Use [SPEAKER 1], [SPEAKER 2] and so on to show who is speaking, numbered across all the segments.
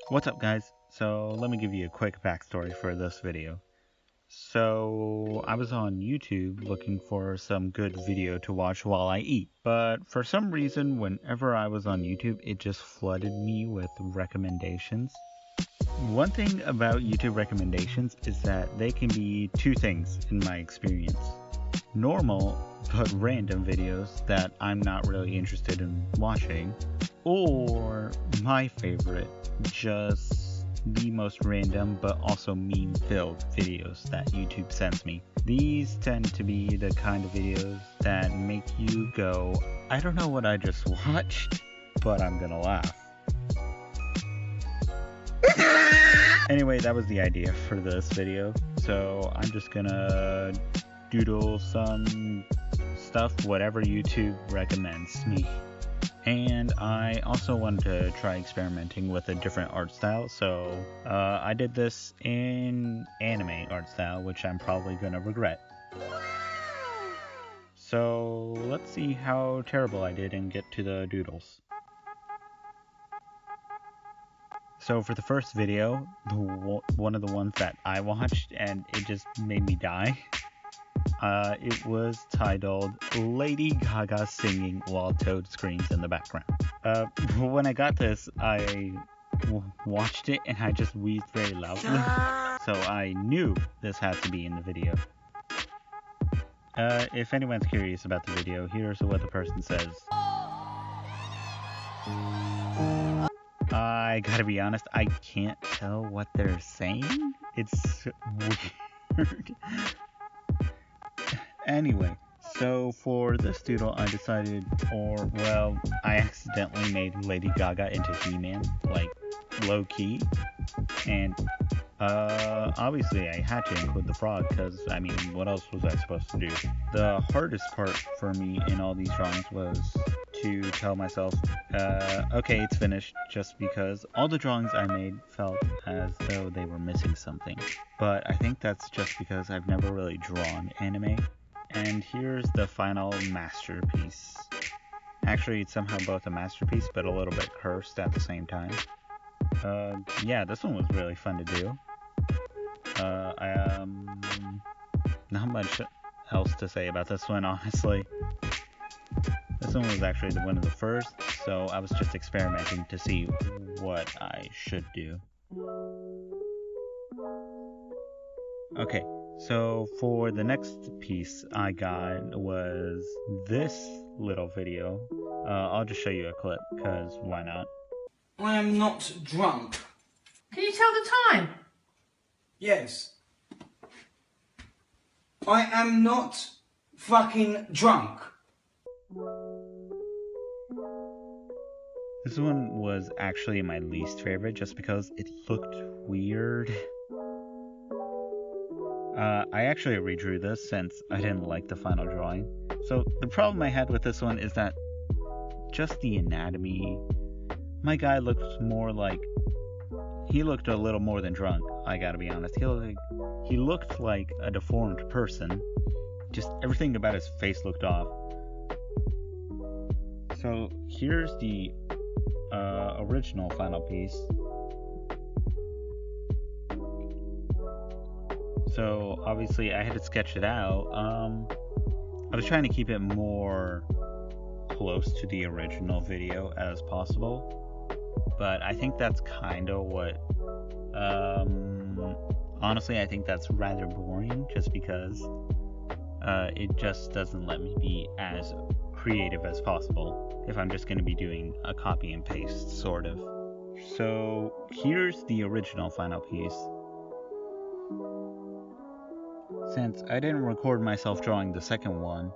[SPEAKER 1] What's up, guys? So let me give you a quick backstory for this video. So I was on YouTube looking for some good video to watch while I eat, but for some reason whenever I was on YouTube it just flooded me with recommendations. One thing about YouTube recommendations is that they can be two things in my experience. Normal but random videos that I'm not really interested in watching, or my favorite, just the most random but also meme filled videos that YouTube sends me. These tend to be the kind of videos that make you go, I don't know what I just watched, but I'm gonna laugh. Anyway, that was the idea for this video, so I'm just gonna doodle some stuff, whatever YouTube recommends me. And I also wanted to try experimenting with a different art style, so I did this in anime art style, which I'm probably gonna regret. So let's see how terrible I did and get to the doodles. So for the first video, one of the ones that I watched and it just made me die, it was titled Lady Gaga Singing While Toad Screams in the Background. When I got this, I watched it and I just wheezed very loudly, so I knew this had to be in the video. If anyone's curious about the video, here's what the person says. I gotta be honest, I can't tell what they're saying. It's weird. Anyway, so for this doodle I decided, I accidentally made Lady Gaga into He-Man, like, low-key. And, obviously I had to include the frog, because, I mean, what else was I supposed to do? The hardest part for me in all these drawings was to tell myself, okay, it's finished, just because all the drawings I made felt as though they were missing something. But I think that's just because I've never really drawn anime. And here's the final masterpiece. Actually, it's somehow both a masterpiece, but a little bit cursed at the same time. Yeah, this one was really fun to do. Not much else to say about this one, honestly. This one was actually one of the first, so I was just experimenting to see what I should do. Okay, so for the next piece I got was this little video. I'll just show you a clip, because why not?
[SPEAKER 2] I am not drunk.
[SPEAKER 3] Can you tell the time?
[SPEAKER 2] Yes. I am not fucking drunk.
[SPEAKER 1] This one was actually my least favorite just because it looked weird. I actually redrew this since I didn't like the final drawing. So the problem I had with this one is that just the anatomy. My guy looked more like, he looked a little more than drunk, I gotta be honest. He looked like a deformed person. Just everything about his face looked off. So here's the original final piece. So obviously I had to sketch it out. I was trying to keep it more close to the original video as possible, but I think that's kind of what, honestly I think that's rather boring, just because it just doesn't let me be as creative as possible if I'm just going to be doing a copy and paste, sort of. So here's the original final piece. Since I didn't record myself drawing the second one,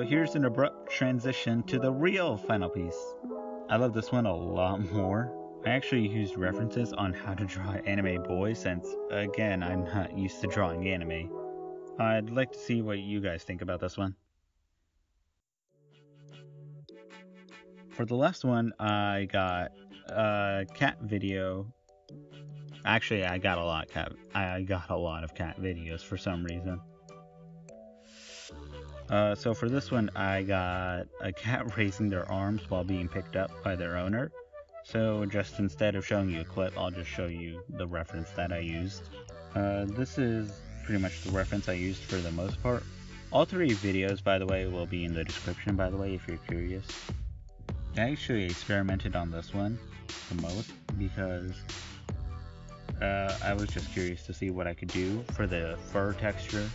[SPEAKER 1] here's an abrupt transition to the real final piece. I love this one a lot more. I actually used references on how to draw anime boys since, again, I'm not used to drawing anime. I'd like to see what you guys think about this one. For the last one, I got a cat video. Actually, I got a lot of cat videos for some reason. So for this one, I got a cat raising their arms while being picked up by their owner. So just instead of showing you a clip, I'll just show you the reference that I used. This is pretty much the reference I used for the most part. All three videos, by the way, will be in the description, by the way, if you're curious. I actually experimented on this one the most because I was just curious to see what I could do for the fur texture.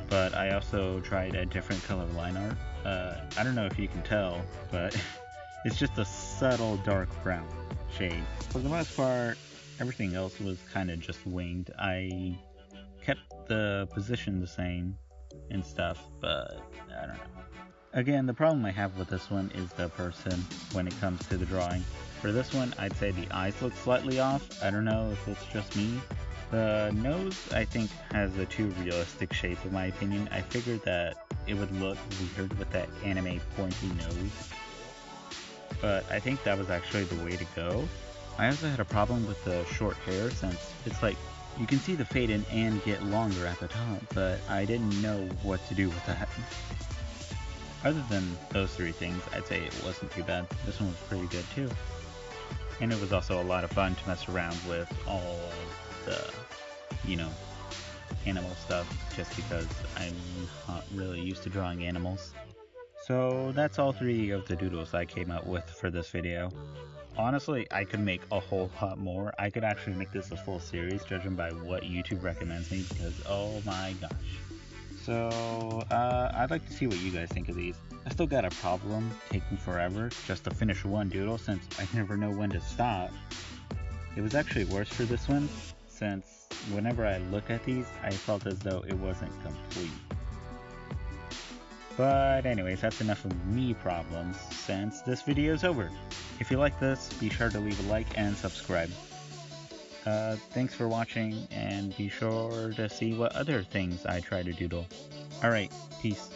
[SPEAKER 1] But I also tried a different color line art. I don't know if you can tell, but it's just a subtle dark brown shade. For the most part, everything else was kind of just winged. I kept the position the same and stuff, but I don't know. Again, the problem I have with this one is the person when it comes to the drawing. For this one, I'd say the eyes look slightly off. I don't know if it's just me. The nose, I think, has a too realistic shape in my opinion. I figured that it would look weird with that anime pointy nose. But I think that was actually the way to go. I also had a problem with the short hair since it's like you can see the fade in and get longer at the top, but I didn't know what to do with that. Other than those three things, I'd say it wasn't too bad. This one was pretty good too. And it was also a lot of fun to mess around with all of the, animal stuff, just because I'm not really used to drawing animals. So that's all three of the doodles I came up with for this video. Honestly, I could make a whole lot more. I could actually make this a full series, judging by what YouTube recommends me, because oh my gosh. So, I'd like to see what you guys think of these. I still got a problem taking forever just to finish one doodle since I never know when to stop. It was actually worse for this one, since whenever I look at these, I felt as though it wasn't complete. But anyways, that's enough of me problems since this video is over. If you like this, be sure to leave a like and subscribe. Thanks for watching, and be sure to see what other things I try to doodle. Alright, peace.